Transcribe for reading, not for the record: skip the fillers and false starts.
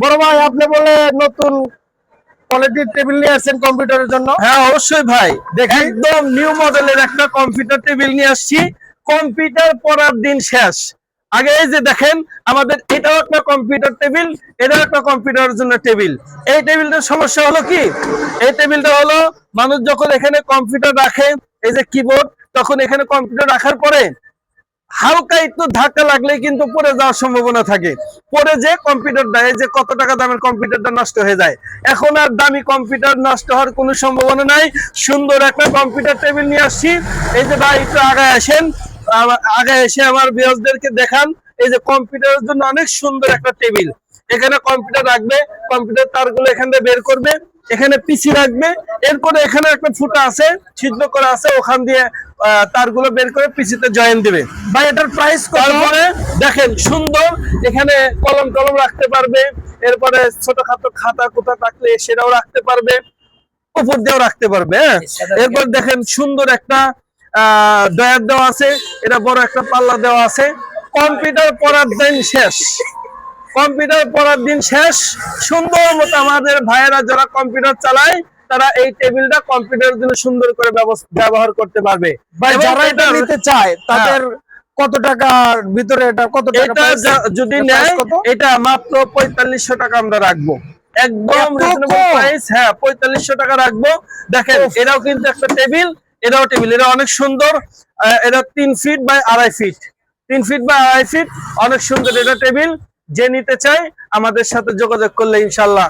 বড় ভাই আপনি বলে নতুন কোয়ালিটির টেবিল নিয়ে আসছেন কম্পিউটারের জন্য। হ্যাঁ অবশ্যই ভাই, একদম নিউ মডেলের একটা কম্পিউটার টেবিল নিয়ে আসছি। কম্পিউটার পড়ার দিন শেষ। আগে এই যে দেখেন, আমাদের এটাও একটা কম্পিউটার টেবিল, এটাও একটা কম্পিউটারের জন্য টেবিল। এই টেবিলটার সমস্যা হলো কি, এই টেবিলটা হলো মানুষ যখন এখানে কম্পিউটার রাখে, এই যে কিবোর্ড, তখন এখানে কম্পিউটার রাখার পরে হালকা একটু ধাক্কা লাগলেই কিন্তু পড়ে যাওয়ার সম্ভাবনা থাকে। পড়ে যে কম্পিউটারটা, এই যে কত টাকা দামের কম্পিউটারটা নষ্ট হয়ে যায়। এখন আর দামি কম্পিউটার নষ্ট হওয়ার কোনো সম্ভাবনা নাই। সুন্দর একটা কম্পিউটার টেবিল নিয়ে আসছি। এই যে ভাই একটু আগায় আসেন, আগে এসে আমার ভিউয়ার্সদেরকে দেখান। এই যে কম্পিউটারের জন্য অনেক সুন্দর একটা টেবিল। এখানে কম্পিউটার রাখবে, কম্পিউটার তারগুলো এখান থেকে বের করবে, এখানে পিসি রাখবে, এরপরে এখানে একটা ফুটা আছে, ছিদ্র করা আছে, ওখান দিয়ে তারগুলো বের করে পিসিতে জয়েন দিবে। ভাই এটার প্রাইস কত? তারপরে দেখেন সুন্দর, এখানে কলম টলম রাখতে পারবে, এরপরে ছোটখাটো খাতা কোথা থাকলে সেটাও রাখতে পারবে, উপর দিয়েও রাখতে পারবে। হ্যাঁ, এরপর দেখেন সুন্দর একটা ডয়ার দেওয়া আছে, এটা বড় একটা পাল্লা দেওয়া আছে। কম্পিউটার পড়ার দিন শেষ, কম্পিউটার পড়ার দিন শেষ। সুন্দর মতো আমাদের ভাইয়েরা যারা কম্পিউটার চালায়, তারা এই টেবিলটা কম্পিউটারের জন্য সুন্দর করে ব্যবহার করতে পারবে। ভাই যারা এটা নিতে চায় তাদের কত টাকার ভিতরে এটা কত টাকা এটা যদি নেয়, এটা মাত্র 4500 টাকা আমরা রাখবো, একদম রিজনেবল প্রাইস। হ্যাঁ 4500 টাকা রাখবো। দেখেন এটাও কিন্তু একটা টেবিল, এটাও টেবিল, এটা অনেক সুন্দর। এটা 3 feet by 2.5 feet, 3 feet by 2.5 feet, অনেক সুন্দর এটা টেবিল। যে নিতে চায় আমাদের সাথে যোগাযোগ করলে ইনশাল্লাহ